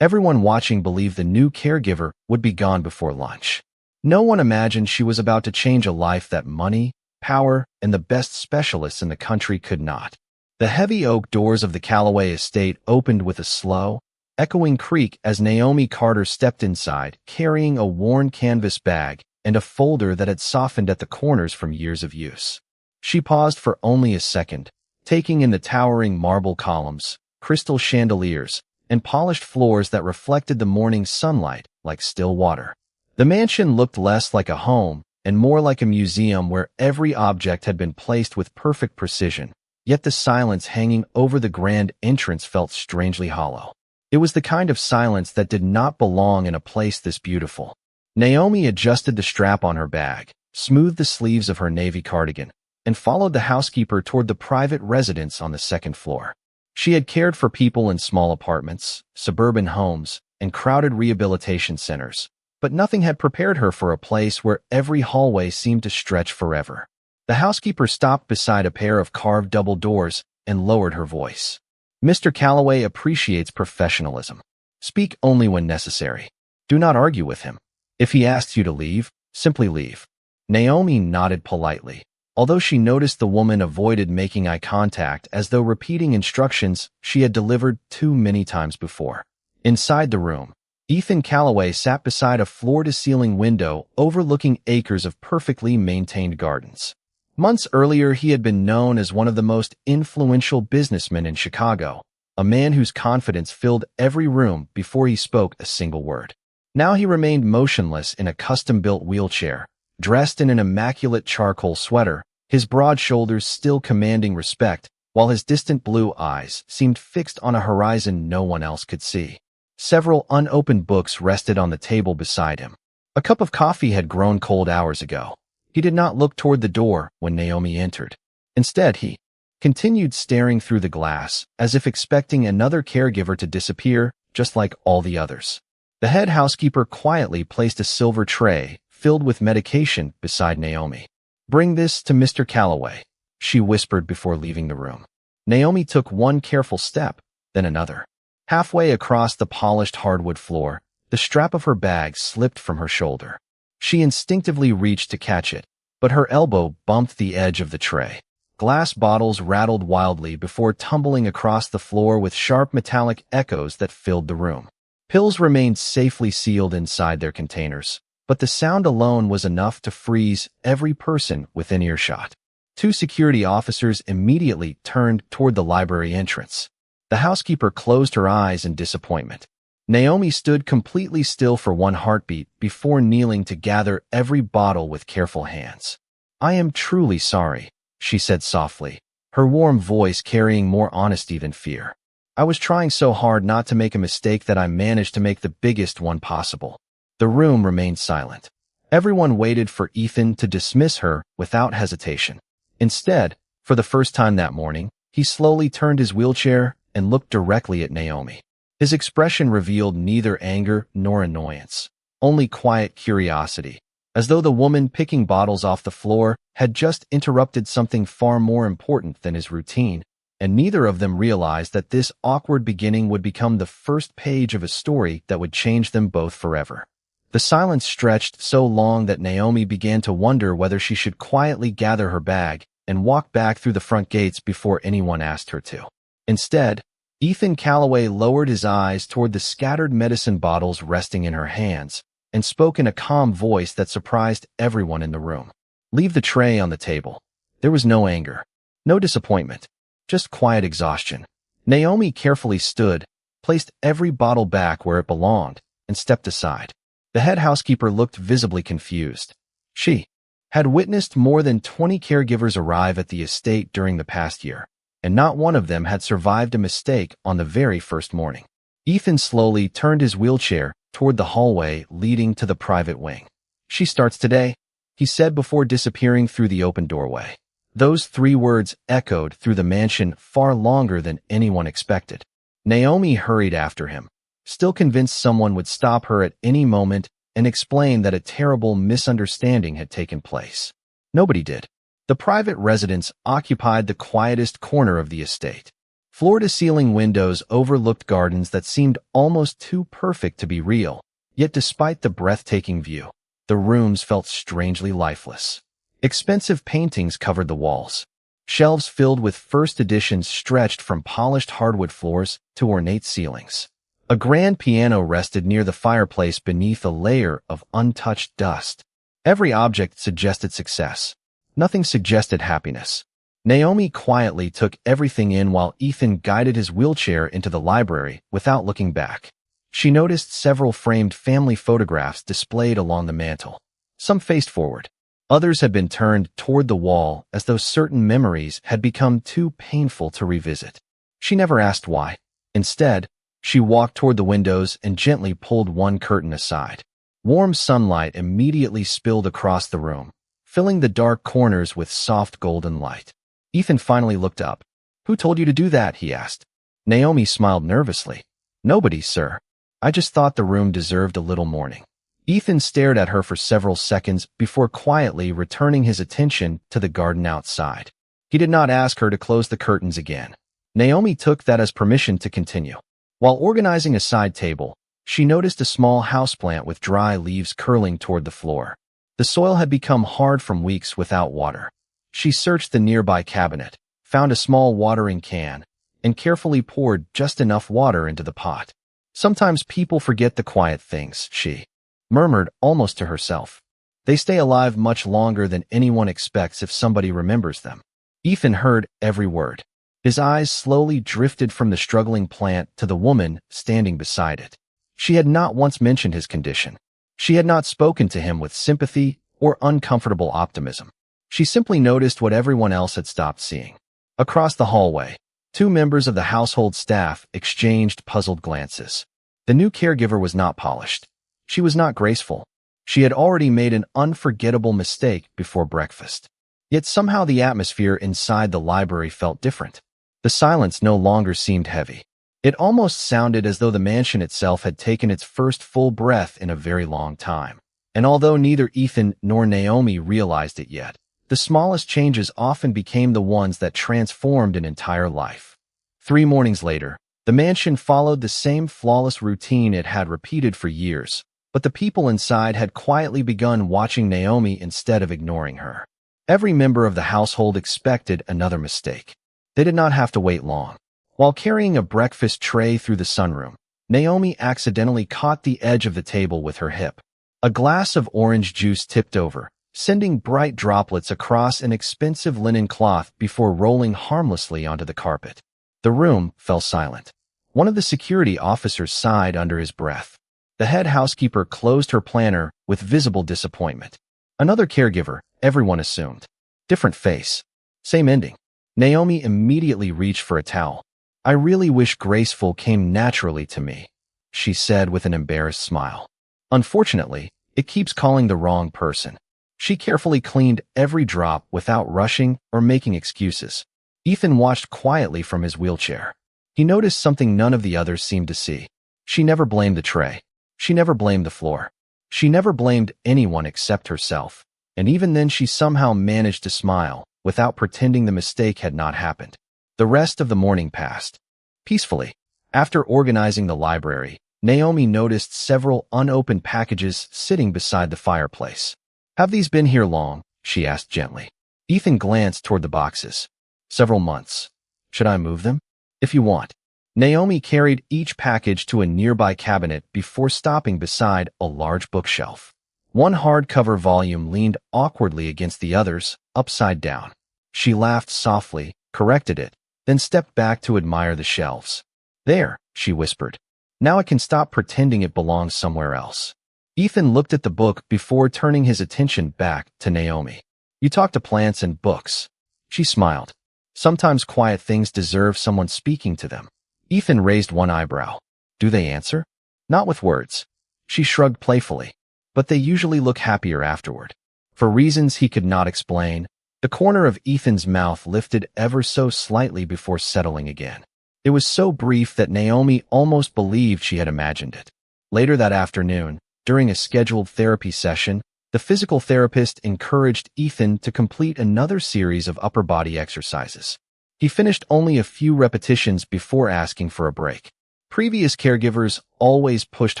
Everyone watching believed the new caregiver would be gone before lunch. No one imagined she was about to change a life that money, power, and the best specialists in the country could not. The heavy oak doors of the Calloway estate opened with a slow, echoing creak as Naomi Carter stepped inside, carrying a worn canvas bag and a folder that had softened at the corners from years of use. She paused for only a second, taking in the towering marble columns, crystal chandeliers, and polished floors that reflected the morning sunlight like still water. The mansion looked less like a home and more like a museum where every object had been placed with perfect precision, yet the silence hanging over the grand entrance felt strangely hollow. It was the kind of silence that did not belong in a place this beautiful. Naomi adjusted the strap on her bag, smoothed the sleeves of her navy cardigan, and followed the housekeeper toward the private residence on the second floor. She had cared for people in small apartments, suburban homes, and crowded rehabilitation centers, but nothing had prepared her for a place where every hallway seemed to stretch forever. The housekeeper stopped beside a pair of carved double doors and lowered her voice. Mr. Calloway appreciates professionalism. Speak only when necessary. Do not argue with him. If he asks you to leave, simply leave. Naomi nodded politely, although she noticed the woman avoided making eye contact as though repeating instructions she had delivered too many times before. Inside the room, Ethan Calloway sat beside a floor-to-ceiling window overlooking acres of perfectly maintained gardens. Months earlier, he had been known as one of the most influential businessmen in Chicago, a man whose confidence filled every room before he spoke a single word. Now he remained motionless in a custom-built wheelchair, dressed in an immaculate charcoal sweater, his broad shoulders still commanding respect, while his distant blue eyes seemed fixed on a horizon no one else could see. Several unopened books rested on the table beside him. A cup of coffee had grown cold hours ago. He did not look toward the door when Naomi entered. Instead, he continued staring through the glass, as if expecting another caregiver to disappear, just like all the others. The head housekeeper quietly placed a silver tray filled with medication beside Naomi. "Bring this to Mr. Calloway," she whispered before leaving the room. Naomi took one careful step, then another. Halfway across the polished hardwood floor, the strap of her bag slipped from her shoulder. She instinctively reached to catch it, but her elbow bumped the edge of the tray. Glass bottles rattled wildly before tumbling across the floor with sharp metallic echoes that filled the room. Pills remained safely sealed inside their containers, but the sound alone was enough to freeze every person within earshot. Two security officers immediately turned toward the library entrance. The housekeeper closed her eyes in disappointment. Naomi stood completely still for one heartbeat before kneeling to gather every bottle with careful hands. "I am truly sorry," she said softly, her warm voice carrying more honesty than fear. "I was trying so hard not to make a mistake that I managed to make the biggest one possible." The room remained silent. Everyone waited for Ethan to dismiss her without hesitation. Instead, for the first time that morning, he slowly turned his wheelchair and looked directly at Naomi. His expression revealed neither anger nor annoyance, only quiet curiosity, as though the woman picking bottles off the floor had just interrupted something far more important than his routine, and neither of them realized that this awkward beginning would become the first page of a story that would change them both forever. The silence stretched so long that Naomi began to wonder whether she should quietly gather her bag and walk back through the front gates before anyone asked her to. Instead, Ethan Calloway lowered his eyes toward the scattered medicine bottles resting in her hands and spoke in a calm voice that surprised everyone in the room. "Leave the tray on the table." There was no anger, no disappointment, just quiet exhaustion. Naomi carefully stood, placed every bottle back where it belonged, and stepped aside. The head housekeeper looked visibly confused. She had witnessed more than 20 caregivers arrive at the estate during the past year, and not one of them had survived a mistake on the very first morning. Ethan slowly turned his wheelchair toward the hallway leading to the private wing. "She starts today," he said before disappearing through the open doorway. Those 3 words echoed through the mansion far longer than anyone expected. Naomi hurried after him, still convinced someone would stop her at any moment and explain that a terrible misunderstanding had taken place. Nobody did. The private residence occupied the quietest corner of the estate. Floor-to-ceiling windows overlooked gardens that seemed almost too perfect to be real. Yet despite the breathtaking view, the rooms felt strangely lifeless. Expensive paintings covered the walls. Shelves filled with first editions stretched from polished hardwood floors to ornate ceilings. A grand piano rested near the fireplace beneath a layer of untouched dust. Every object suggested success. Nothing suggested happiness. Naomi quietly took everything in while Ethan guided his wheelchair into the library without looking back. She noticed several framed family photographs displayed along the mantel. Some faced forward. Others had been turned toward the wall as though certain memories had become too painful to revisit. She never asked why. Instead, she walked toward the windows and gently pulled one curtain aside. Warm sunlight immediately spilled across the room, filling the dark corners with soft golden light. Ethan finally looked up. "Who told you to do that?" he asked. Naomi smiled nervously. "Nobody, sir. I just thought the room deserved a little mourning." Ethan stared at her for several seconds before quietly returning his attention to the garden outside. He did not ask her to close the curtains again. Naomi took that as permission to continue. While organizing a side table, she noticed a small houseplant with dry leaves curling toward the floor. The soil had become hard from weeks without water. She searched the nearby cabinet, found a small watering can, and carefully poured just enough water into the pot. "Sometimes people forget the quiet things," she murmured almost to herself. "They stay alive much longer than anyone expects if somebody remembers them." Ethan heard every word. His eyes slowly drifted from the struggling plant to the woman standing beside it. She had not once mentioned his condition. She had not spoken to him with sympathy or uncomfortable optimism. She simply noticed what everyone else had stopped seeing. Across the hallway, two members of the household staff exchanged puzzled glances. The new caregiver was not polished. She was not graceful. She had already made an unforgettable mistake before breakfast. Yet somehow the atmosphere inside the library felt different. The silence no longer seemed heavy. It almost sounded as though the mansion itself had taken its first full breath in a very long time. And although neither Ethan nor Naomi realized it yet, the smallest changes often became the ones that transformed an entire life. 3 mornings later, the mansion followed the same flawless routine it had repeated for years, but the people inside had quietly begun watching Naomi instead of ignoring her. Every member of the household expected another mistake. They did not have to wait long. While carrying a breakfast tray through the sunroom, Naomi accidentally caught the edge of the table with her hip. A glass of orange juice tipped over, sending bright droplets across an expensive linen cloth before rolling harmlessly onto the carpet. The room fell silent. One of the security officers sighed under his breath. The head housekeeper closed her planner with visible disappointment. Another caregiver, everyone assumed. Different face. Same ending. Naomi immediately reached for a towel. "I really wish graceful came naturally to me," she said with an embarrassed smile. "Unfortunately, it keeps calling the wrong person." She carefully cleaned every drop without rushing or making excuses. Ethan watched quietly from his wheelchair. He noticed something none of the others seemed to see. She never blamed the tray. She never blamed the floor. She never blamed anyone except herself. And even then she somehow managed to smile, without pretending the mistake had not happened. The rest of the morning passed peacefully. After organizing the library, Naomi noticed several unopened packages sitting beside the fireplace. "Have these been here long?" she asked gently. Ethan glanced toward the boxes. "Several months. Should I move them?" "If you want." Naomi carried each package to a nearby cabinet before stopping beside a large bookshelf. One hardcover volume leaned awkwardly against the others, upside down. She laughed softly, corrected it, then stepped back to admire the shelves. "There," she whispered. "Now I can stop pretending it belongs somewhere else." Ethan looked at the book before turning his attention back to Naomi. "You talk to plants and books." She smiled. "Sometimes quiet things deserve someone speaking to them." Ethan raised one eyebrow. "Do they answer?" "Not with words." She shrugged playfully. "But they usually look happier afterward." For reasons he could not explain, the corner of Ethan's mouth lifted ever so slightly before settling again. It was so brief that Naomi almost believed she had imagined it. Later that afternoon, during a scheduled therapy session, the physical therapist encouraged Ethan to complete another series of upper body exercises. He finished only a few repetitions before asking for a break. Previous caregivers always pushed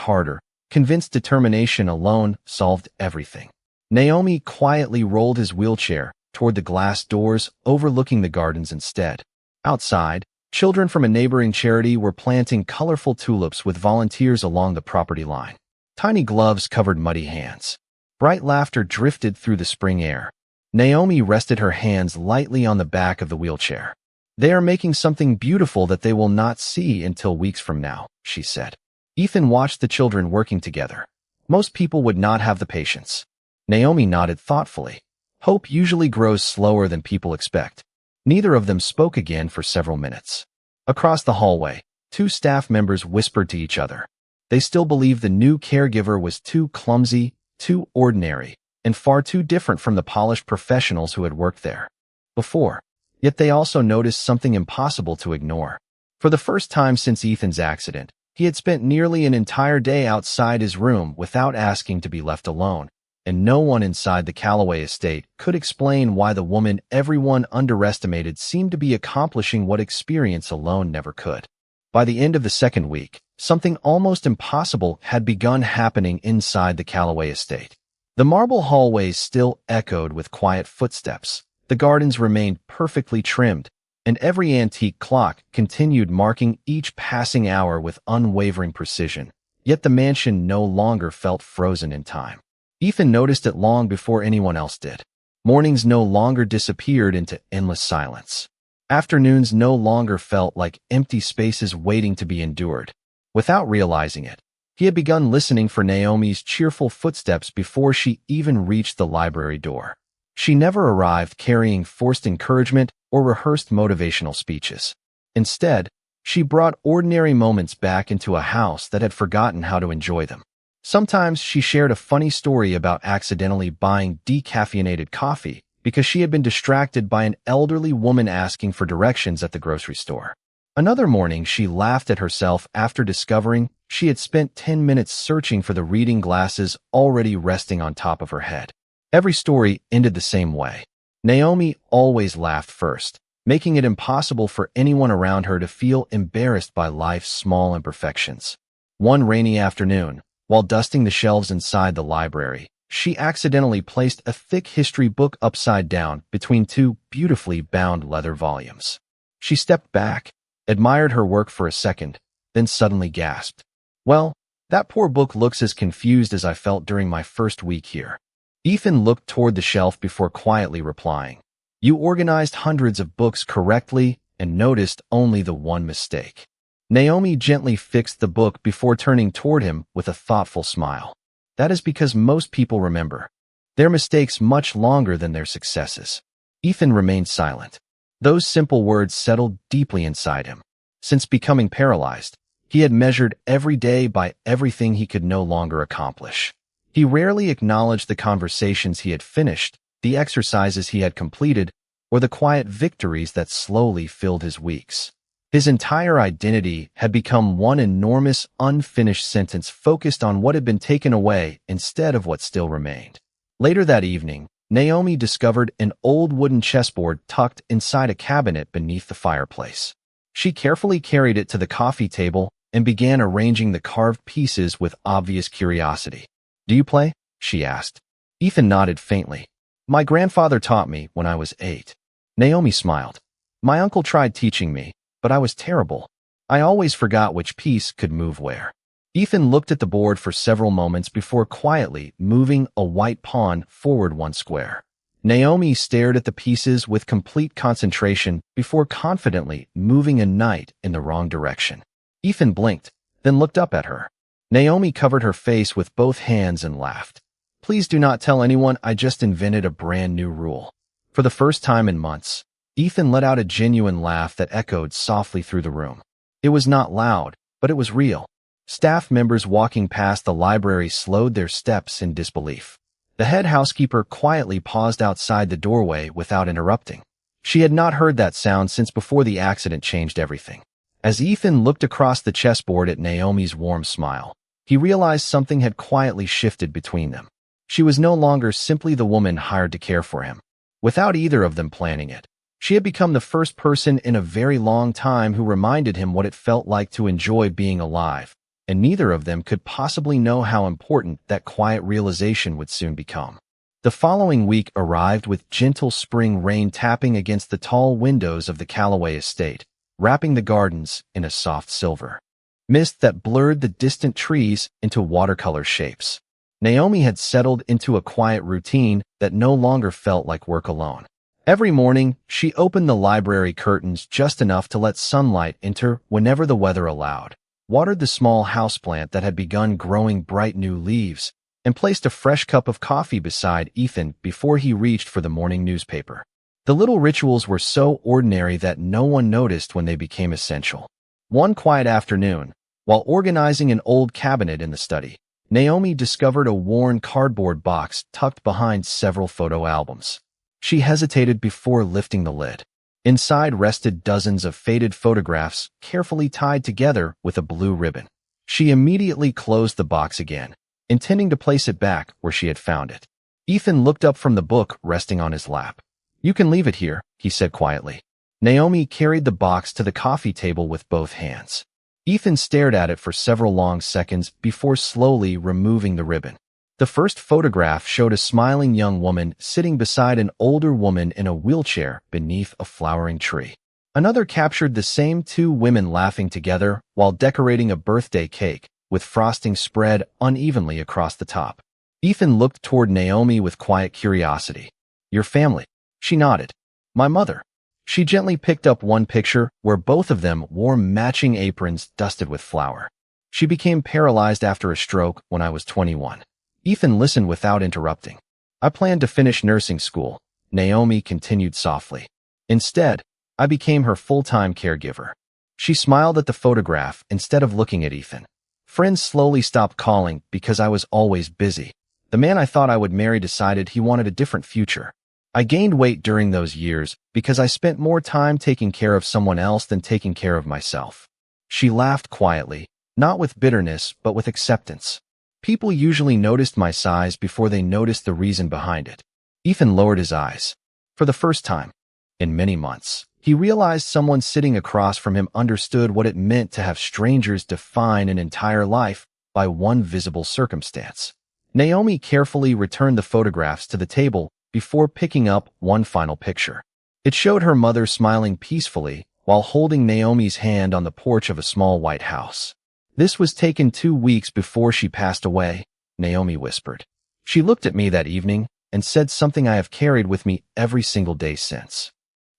harder, convinced determination alone solved everything. Naomi quietly rolled his wheelchair toward the glass doors overlooking the gardens instead. Outside, children from a neighboring charity were planting colorful tulips with volunteers along the property line. Tiny gloves covered muddy hands. Bright laughter drifted through the spring air. Naomi rested her hands lightly on the back of the wheelchair. "They are making something beautiful that they will not see until weeks from now," she said. Ethan watched the children working together. Most people would not have the patience. Naomi nodded thoughtfully. Hope usually grows slower than people expect. Neither of them spoke again for several minutes. Across the hallway, two staff members whispered to each other. They still believed the new caregiver was too clumsy, too ordinary, and far too different from the polished professionals who had worked there before. Yet they also noticed something impossible to ignore. For the first time since Ethan's accident, he had spent nearly an entire day outside his room without asking to be left alone, and no one inside the Calloway estate could explain why the woman everyone underestimated seemed to be accomplishing what experience alone never could. By the end of the second week, something almost impossible had begun happening inside the Calloway estate. The marble hallways still echoed with quiet footsteps. The gardens remained perfectly trimmed, and every antique clock continued marking each passing hour with unwavering precision. Yet the mansion no longer felt frozen in time. Ethan noticed it long before anyone else did. Mornings no longer disappeared into endless silence. Afternoons no longer felt like empty spaces waiting to be endured. Without realizing it, he had begun listening for Naomi's cheerful footsteps before she even reached the library door. She never arrived carrying forced encouragement or rehearsed motivational speeches. Instead, she brought ordinary moments back into a house that had forgotten how to enjoy them. Sometimes she shared a funny story about accidentally buying decaffeinated coffee because she had been distracted by an elderly woman asking for directions at the grocery store. Another morning, she laughed at herself after discovering she had spent 10 minutes searching for the reading glasses already resting on top of her head. Every story ended the same way. Naomi always laughed first, making it impossible for anyone around her to feel embarrassed by life's small imperfections. One rainy afternoon, while dusting the shelves inside the library, she accidentally placed a thick history book upside down between two beautifully bound leather volumes. She stepped back, admired her work for a second, then suddenly gasped. "Well, that poor book looks as confused as I felt during my first week here." Ethan looked toward the shelf before quietly replying, "You organized hundreds of books correctly and noticed only the one mistake." Naomi gently fixed the book before turning toward him with a thoughtful smile. "That is because most people remember their mistakes much longer than their successes." Ethan remained silent. Those simple words settled deeply inside him. Since becoming paralyzed, he had measured every day by everything he could no longer accomplish. He rarely acknowledged the conversations he had finished, the exercises he had completed, or the quiet victories that slowly filled his weeks. His entire identity had become one enormous, unfinished sentence focused on what had been taken away instead of what still remained. Later that evening, Naomi discovered an old wooden chessboard tucked inside a cabinet beneath the fireplace. She carefully carried it to the coffee table and began arranging the carved pieces with obvious curiosity. "Do you play?" she asked. Ethan nodded faintly. "My grandfather taught me when I was 8. Naomi smiled. "My uncle tried teaching me, but I was terrible. I always forgot which piece could move where." Ethan looked at the board for several moments before quietly moving a white pawn forward one square. Naomi stared at the pieces with complete concentration before confidently moving a knight in the wrong direction. Ethan blinked, then looked up at her. Naomi covered her face with both hands and laughed. "Please do not tell anyone I just invented a brand new rule." For the first time in months, Ethan let out a genuine laugh that echoed softly through the room. It was not loud, but it was real. Staff members walking past the library slowed their steps in disbelief. The head housekeeper quietly paused outside the doorway without interrupting. She had not heard that sound since before the accident changed everything. As Ethan looked across the chessboard at Naomi's warm smile, he realized something had quietly shifted between them. She was no longer simply the woman hired to care for him. Without either of them planning it, She had become the first person in a very long time who reminded him what it felt like to enjoy being alive, and neither of them could possibly know how important that quiet realization would soon become. The following week arrived with gentle spring rain tapping against the tall windows of the Callaway estate, wrapping the gardens in a soft silver mist that blurred the distant trees into watercolor shapes. Naomi had settled into a quiet routine that no longer felt like work alone. Every morning, she opened the library curtains just enough to let sunlight enter whenever the weather allowed, watered the small houseplant that had begun growing bright new leaves, and placed a fresh cup of coffee beside Ethan before he reached for the morning newspaper. The little rituals were so ordinary that no one noticed when they became essential. One quiet afternoon, while organizing an old cabinet in the study, Naomi discovered a worn cardboard box tucked behind several photo albums. She hesitated before lifting the lid. Inside rested dozens of faded photographs carefully tied together with a blue ribbon. She immediately closed the box again, intending to place it back where she had found it. Ethan looked up from the book resting on his lap. "You can leave it here," he said quietly. Naomi carried the box to the coffee table with both hands. Ethan stared at it for several long seconds before slowly removing the ribbon. The first photograph showed a smiling young woman sitting beside an older woman in a wheelchair beneath a flowering tree. Another captured the same two women laughing together while decorating a birthday cake, with frosting spread unevenly across the top. Ethan looked toward Naomi with quiet curiosity. "Your family?" She nodded. "My mother." She gently picked up one picture where both of them wore matching aprons dusted with flour. "She became paralyzed after a stroke when I was 21. Ethan listened without interrupting. "I planned to finish nursing school," Naomi continued softly. "Instead, I became her full-time caregiver." She smiled at the photograph instead of looking at Ethan. "Friends slowly stopped calling because I was always busy. The man I thought I would marry decided he wanted a different future. I gained weight during those years because I spent more time taking care of someone else than taking care of myself." She laughed quietly, not with bitterness but with acceptance. "People usually noticed my size before they noticed the reason behind it." Ethan lowered his eyes. For the first time in many months, he realized someone sitting across from him understood what it meant to have strangers define an entire life by one visible circumstance. Naomi carefully returned the photographs to the table before picking up one final picture. It showed her mother smiling peacefully while holding Naomi's hand on the porch of a small white house. "This was taken 2 weeks before she passed away," Naomi whispered. "She looked at me that evening and said something I have carried with me every single day since."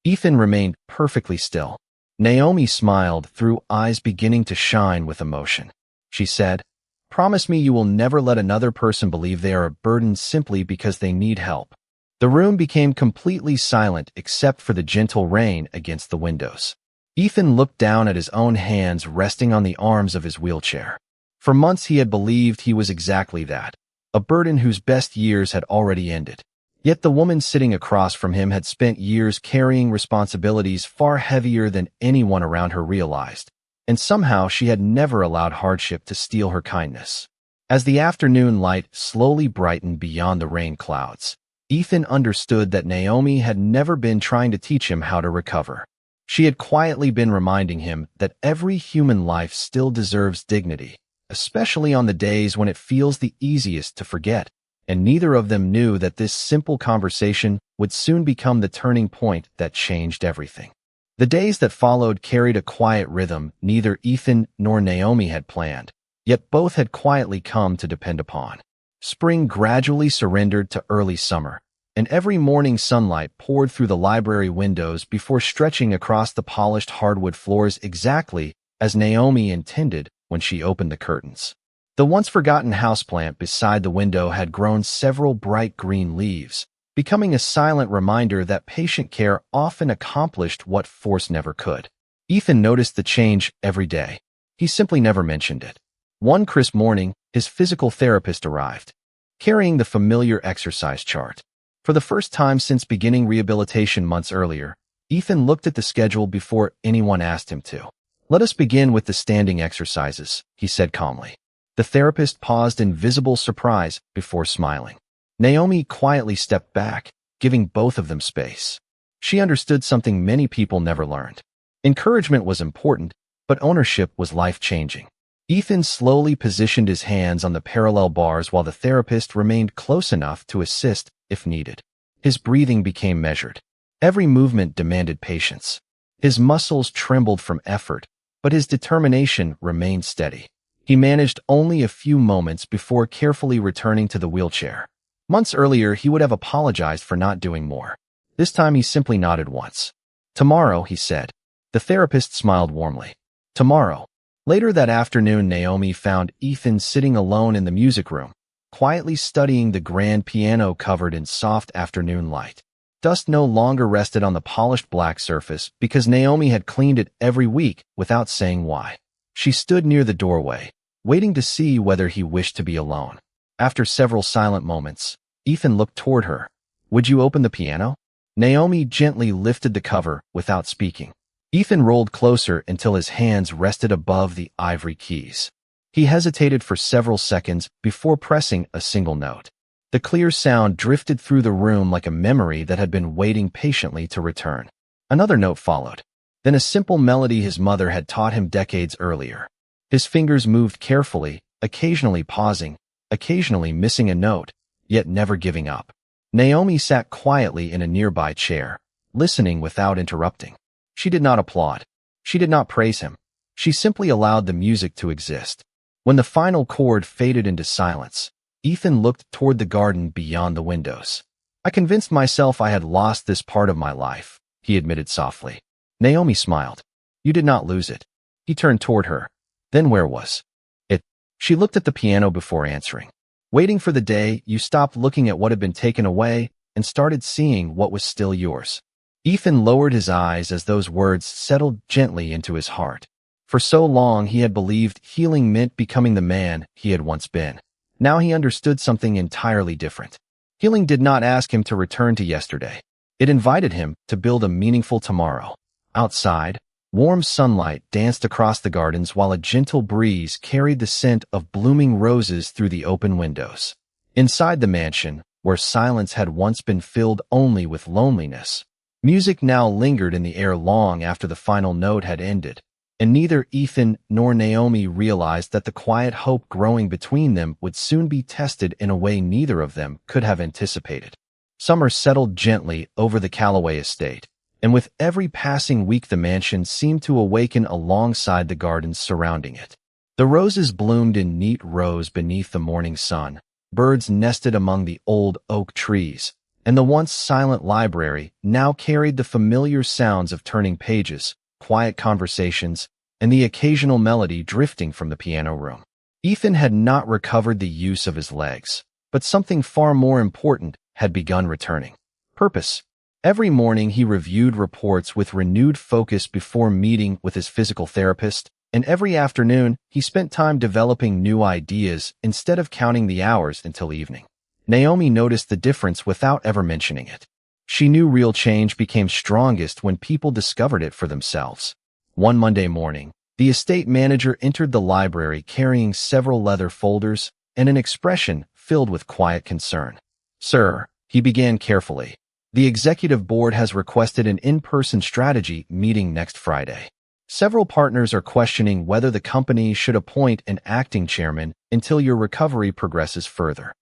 Ethan remained perfectly still. Naomi smiled through eyes beginning to shine with emotion. She said, "Promise me you will never let another person believe they are a burden simply because they need help." The room became completely silent except for the gentle rain against the windows. Ethan looked down at his own hands resting on the arms of his wheelchair. For months he had believed he was exactly that, a burden whose best years had already ended. Yet the woman sitting across from him had spent years carrying responsibilities far heavier than anyone around her realized, and somehow she had never allowed hardship to steal her kindness. As the afternoon light slowly brightened beyond the rain clouds, Ethan understood that Naomi had never been trying to teach him how to recover. She had quietly been reminding him that every human life still deserves dignity, especially on the days when it feels the easiest to forget, and neither of them knew that this simple conversation would soon become the turning point that changed everything. The days that followed carried a quiet rhythm neither Ethan nor Naomi had planned, yet both had quietly come to depend upon. Spring gradually surrendered to early summer, and every morning sunlight poured through the library windows before stretching across the polished hardwood floors exactly as Naomi intended when she opened the curtains. The once-forgotten houseplant beside the window had grown several bright green leaves, becoming a silent reminder that patient care often accomplished what force never could. Ethan noticed the change every day. He simply never mentioned it. One crisp morning, his physical therapist arrived, carrying the familiar exercise chart. For the first time since beginning rehabilitation months earlier, Ethan looked at the schedule before anyone asked him to. "Let us begin with the standing exercises," he said calmly. The therapist paused in visible surprise before smiling. Naomi quietly stepped back, giving both of them space. She understood something many people never learned. Encouragement was important, but ownership was life-changing. Ethan slowly positioned his hands on the parallel bars while the therapist remained close enough to assist if needed. His breathing became measured. Every movement demanded patience. His muscles trembled from effort, but his determination remained steady. He managed only a few moments before carefully returning to the wheelchair. Months earlier, he would have apologized for not doing more. This time, he simply nodded once. "Tomorrow," he said. The therapist smiled warmly. "Tomorrow." Later that afternoon, Naomi found Ethan sitting alone in the music room, quietly studying the grand piano covered in soft afternoon light. Dust no longer rested on the polished black surface because Naomi had cleaned it every week without saying why. She stood near the doorway, waiting to see whether he wished to be alone. After several silent moments, Ethan looked toward her. "Would you open the piano?" Naomi gently lifted the cover without speaking. Ethan rolled closer until his hands rested above the ivory keys. He hesitated for several seconds before pressing a single note. The clear sound drifted through the room like a memory that had been waiting patiently to return. Another note followed, then a simple melody his mother had taught him decades earlier. His fingers moved carefully, occasionally pausing, occasionally missing a note, yet never giving up. Naomi sat quietly in a nearby chair, listening without interrupting. She did not applaud. She did not praise him. She simply allowed the music to exist. When the final chord faded into silence, Ethan looked toward the garden beyond the windows. "I convinced myself I had lost this part of my life," he admitted softly. Naomi smiled. "You did not lose it." He turned toward her. "Then where was it?" She looked at the piano before answering. "Waiting for the day you stopped looking at what had been taken away and started seeing what was still yours." Ethan lowered his eyes as those words settled gently into his heart. For so long he had believed healing meant becoming the man he had once been. Now he understood something entirely different. Healing did not ask him to return to yesterday. It invited him to build a meaningful tomorrow. Outside, warm sunlight danced across the gardens while a gentle breeze carried the scent of blooming roses through the open windows. Inside the mansion, where silence had once been filled only with loneliness, music now lingered in the air long after the final note had ended, and neither Ethan nor Naomi realized that the quiet hope growing between them would soon be tested in a way neither of them could have anticipated. Summer settled gently over the Callaway estate, and with every passing week the mansion seemed to awaken alongside the gardens surrounding it. The roses bloomed in neat rows beneath the morning sun, birds nested among the old oak trees, and the once silent library now carried the familiar sounds of turning pages, quiet conversations, and the occasional melody drifting from the piano room. Ethan had not recovered the use of his legs, but something far more important had begun returning. Purpose. Every morning he reviewed reports with renewed focus before meeting with his physical therapist, and every afternoon he spent time developing new ideas instead of counting the hours until evening. Naomi noticed the difference without ever mentioning it. She knew real change became strongest when people discovered it for themselves. One Monday morning, the estate manager entered the library carrying several leather folders and an expression filled with quiet concern. "Sir," he began carefully, "the executive board has requested an in-person strategy meeting next Friday. Several partners are questioning whether the company should appoint an acting chairman until your recovery progresses further."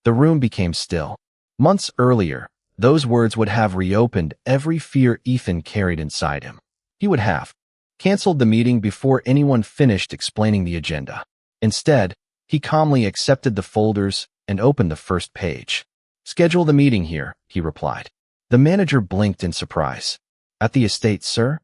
The room became still. Months earlier, those words would have reopened every fear Ethan carried inside him. He would have canceled the meeting before anyone finished explaining the agenda. Instead, he calmly accepted the folders and opened the first page. "Schedule the meeting here," he replied. The manager blinked in surprise. "At the estate, sir?"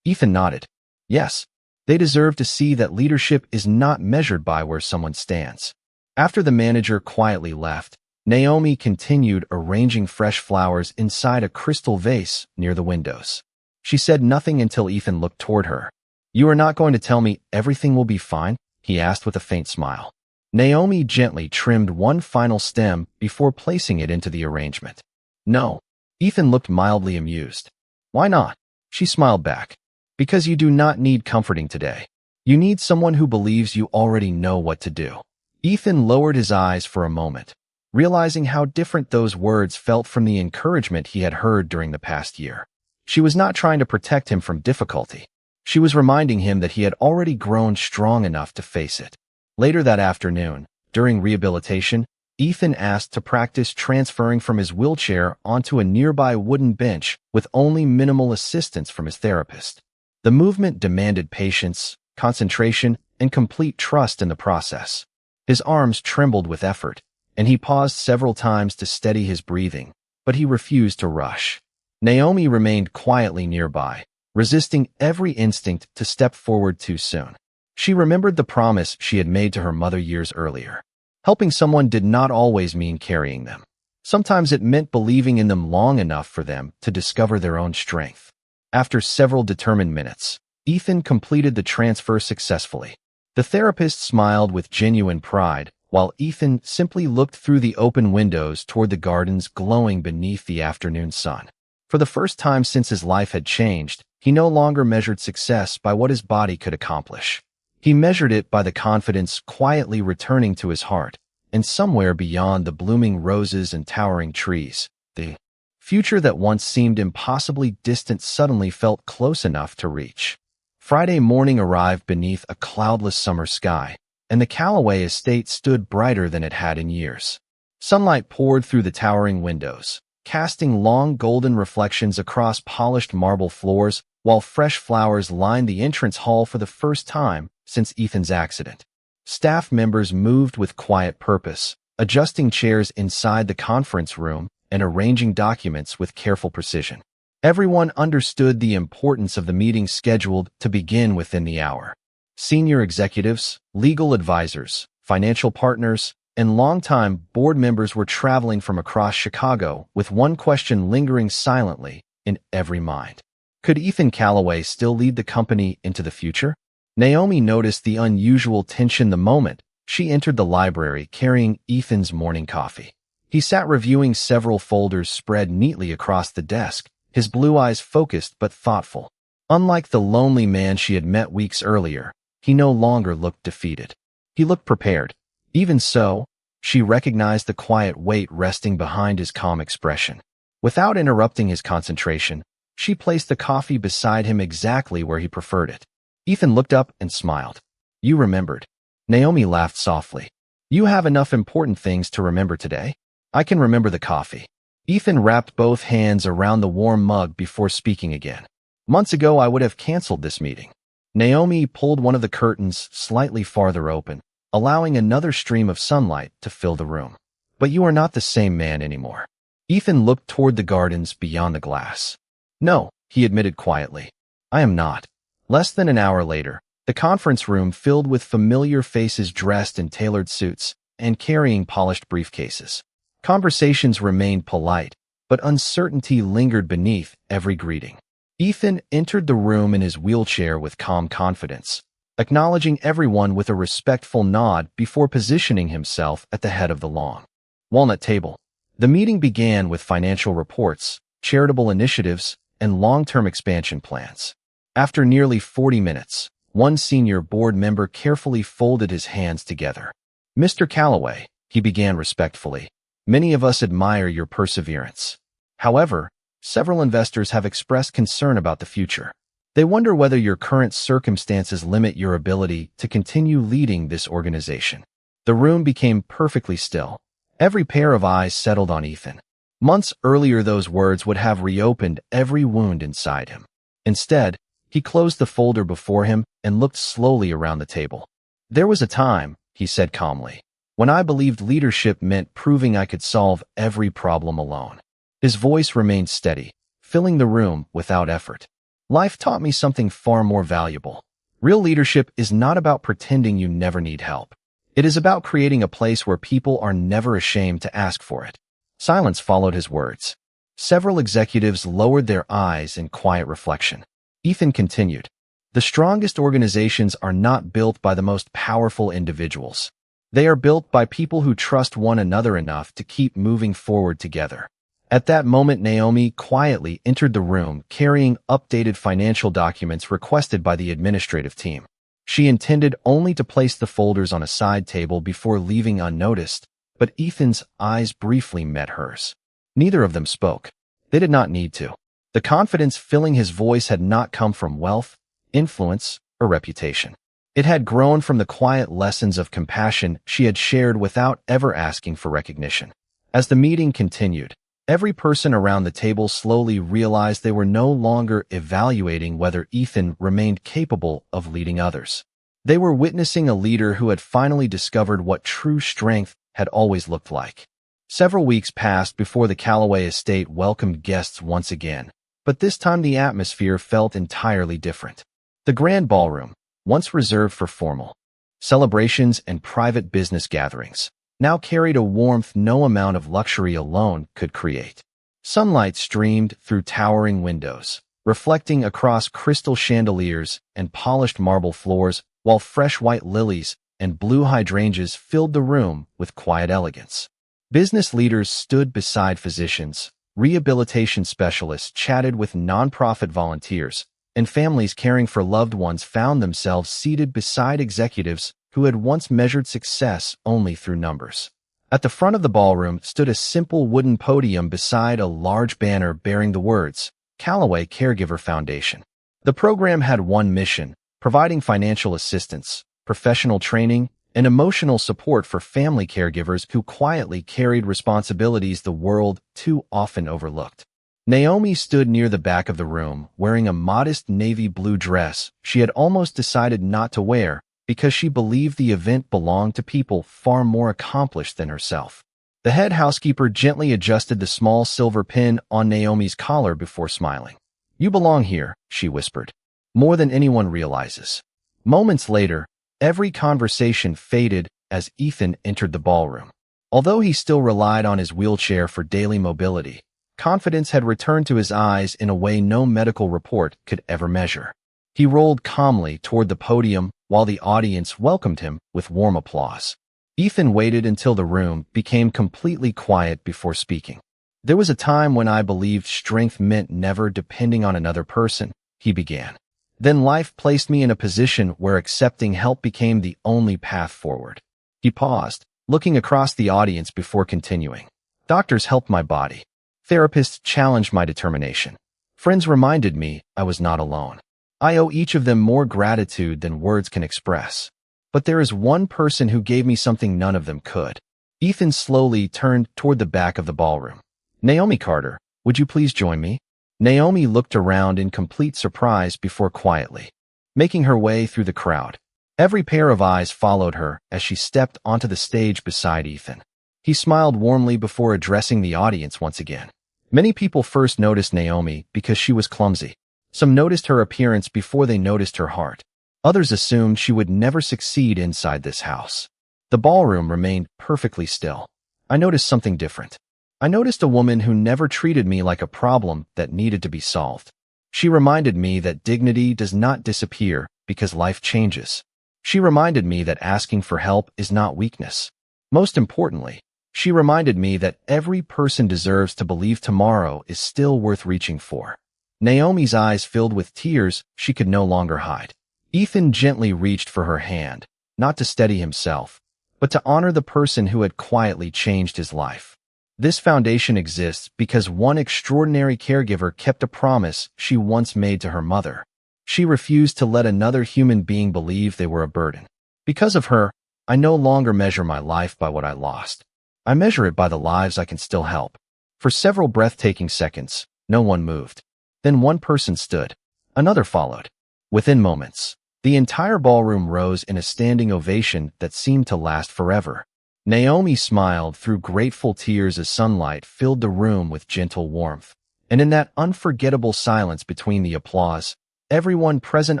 Ethan nodded. "Yes. They deserve to see that leadership is not measured by where someone stands." After the manager quietly left, Naomi continued arranging fresh flowers inside a crystal vase near the windows. She said nothing until Ethan looked toward her. "You are not going to tell me everything will be fine?" he asked with a faint smile. Naomi gently trimmed one final stem before placing it into the arrangement. "No." Ethan looked mildly amused. "Why not?" She smiled back. "Because you do not need comforting today. You need someone who believes you already know what to do." Ethan lowered his eyes for a moment, realizing how different those words felt from the encouragement he had heard during the past year. She was not trying to protect him from difficulty. She was reminding him that he had already grown strong enough to face it. Later that afternoon, during rehabilitation, Ethan asked to practice transferring from his wheelchair onto a nearby wooden bench with only minimal assistance from his therapist. The movement demanded patience, concentration, and complete trust in the process. His arms trembled with effort, and he paused several times to steady his breathing, but he refused to rush. Naomi remained quietly nearby, resisting every instinct to step forward too soon. She remembered the promise she had made to her mother years earlier. Helping someone did not always mean carrying them. Sometimes it meant believing in them long enough for them to discover their own strength. After several determined minutes, Ethan completed the transfer successfully. The therapist smiled with genuine pride, while Ethan simply looked through the open windows toward the gardens glowing beneath the afternoon sun. For the first time since his life had changed, he no longer measured success by what his body could accomplish. He measured it by the confidence quietly returning to his heart, and somewhere beyond the blooming roses and towering trees, the future that once seemed impossibly distant suddenly felt close enough to reach. Friday morning arrived beneath a cloudless summer sky, and the Callaway estate stood brighter than it had in years. Sunlight poured through the towering windows, casting long golden reflections across polished marble floors, while fresh flowers lined the entrance hall for the first time since Ethan's accident. Staff members moved with quiet purpose, adjusting chairs inside the conference room and arranging documents with careful precision. Everyone understood the importance of the meeting scheduled to begin within the hour. Senior executives, legal advisors, financial partners, and longtime board members were traveling from across Chicago with one question lingering silently in every mind. Could Ethan Callaway still lead the company into the future? Naomi noticed the unusual tension the moment she entered the library carrying Ethan's morning coffee. He sat reviewing several folders spread neatly across the desk, his blue eyes focused but thoughtful. Unlike the lonely man she had met weeks earlier, he no longer looked defeated. He looked prepared. Even so, she recognized the quiet weight resting behind his calm expression. Without interrupting his concentration, she placed the coffee beside him exactly where he preferred it. Ethan looked up and smiled. "You remembered." Naomi laughed softly. "You have enough important things to remember today. I can remember the coffee." Ethan wrapped both hands around the warm mug before speaking again. "Months ago, I would have canceled this meeting." Naomi pulled one of the curtains slightly farther open, allowing another stream of sunlight to fill the room. "But you are not the same man anymore." Ethan looked toward the gardens beyond the glass. "No," he admitted quietly. "I am not." Less than an hour later, the conference room filled with familiar faces dressed in tailored suits and carrying polished briefcases. Conversations remained polite, but uncertainty lingered beneath every greeting. Ethan entered the room in his wheelchair with calm confidence, acknowledging everyone with a respectful nod before positioning himself at the head of the long walnut table. The meeting began with financial reports, charitable initiatives, and long-term expansion plans. After nearly 40 minutes, one senior board member carefully folded his hands together. "Mr. Callaway," he began respectfully, "many of us admire your perseverance. However, several investors have expressed concern about the future. They wonder whether your current circumstances limit your ability to continue leading this organization." The room became perfectly still. Every pair of eyes settled on Ethan. Months earlier, those words would have reopened every wound inside him. Instead, he closed the folder before him and looked slowly around the table. "There was a time," he said calmly, "when I believed leadership meant proving I could solve every problem alone." His voice remained steady, filling the room without effort. "Life taught me something far more valuable. Real leadership is not about pretending you never need help. It is about creating a place where people are never ashamed to ask for it." Silence followed his words. Several executives lowered their eyes in quiet reflection. Ethan continued, "The strongest organizations are not built by the most powerful individuals. They are built by people who trust one another enough to keep moving forward together." At that moment, Naomi quietly entered the room carrying updated financial documents requested by the administrative team. She intended only to place the folders on a side table before leaving unnoticed, but Ethan's eyes briefly met hers. Neither of them spoke. They did not need to. The confidence filling his voice had not come from wealth, influence, or reputation. It had grown from the quiet lessons of compassion she had shared without ever asking for recognition. As the meeting continued, every person around the table slowly realized they were no longer evaluating whether Ethan remained capable of leading others. They were witnessing a leader who had finally discovered what true strength had always looked like. Several weeks passed before the Calloway estate welcomed guests once again, but this time the atmosphere felt entirely different. The grand ballroom, once reserved for formal celebrations and private business gatherings, now carried a warmth no amount of luxury alone could create. Sunlight streamed through towering windows, reflecting across crystal chandeliers and polished marble floors, while fresh white lilies and blue hydrangeas filled the room with quiet elegance. Business leaders stood beside physicians, rehabilitation specialists chatted with nonprofit volunteers, and families caring for loved ones found themselves seated beside executives who had once measured success only through numbers. At the front of the ballroom stood a simple wooden podium beside a large banner bearing the words, Calloway Caregiver Foundation. The program had one mission, providing financial assistance, professional training, and emotional support for family caregivers who quietly carried responsibilities the world too often overlooked. Naomi stood near the back of the room, wearing a modest navy blue dress she had almost decided not to wear because she believed the event belonged to people far more accomplished than herself. The head housekeeper gently adjusted the small silver pin on Naomi's collar before smiling. "You belong here," she whispered, "more than anyone realizes." Moments later, every conversation faded as Ethan entered the ballroom. Although he still relied on his wheelchair for daily mobility, confidence had returned to his eyes in a way no medical report could ever measure. He rolled calmly toward the podium while the audience welcomed him with warm applause. Ethan waited until the room became completely quiet before speaking. "There was a time when I believed strength meant never depending on another person," he began. "Then life placed me in a position where accepting help became the only path forward." He paused, looking across the audience before continuing. "Doctors helped my body. Therapists challenged my determination. Friends reminded me I was not alone. I owe each of them more gratitude than words can express. But there is one person who gave me something none of them could." Ethan slowly turned toward the back of the ballroom. "Naomi Carter, would you please join me?" Naomi looked around in complete surprise before quietly making her way through the crowd. Every pair of eyes followed her as she stepped onto the stage beside Ethan. He smiled warmly before addressing the audience once again. Many people first noticed Naomi because she was clumsy. Some noticed her appearance before they noticed her heart. Others assumed she would never succeed inside this house. The ballroom remained perfectly still. I noticed something different. I noticed a woman who never treated me like a problem that needed to be solved. She reminded me that dignity does not disappear because life changes. She reminded me that asking for help is not weakness. Most importantly, she reminded me that every person deserves to believe tomorrow is still worth reaching for. Naomi's eyes filled with tears she could no longer hide. Ethan gently reached for her hand, not to steady himself, but to honor the person who had quietly changed his life. This foundation exists because one extraordinary caregiver kept a promise she once made to her mother. She refused to let another human being believe they were a burden. Because of her, I no longer measure my life by what I lost. I measure it by the lives I can still help. For several breathtaking seconds, no one moved. Then one person stood. Another followed. Within moments, the entire ballroom rose in a standing ovation that seemed to last forever. Naomi smiled through grateful tears as sunlight filled the room with gentle warmth. And in that unforgettable silence between the applause, everyone present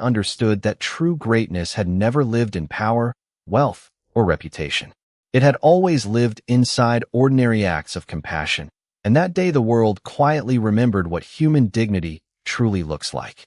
understood that true greatness had never lived in power, wealth, or reputation. It had always lived inside ordinary acts of compassion. And that day the world quietly remembered what human dignity truly looks like.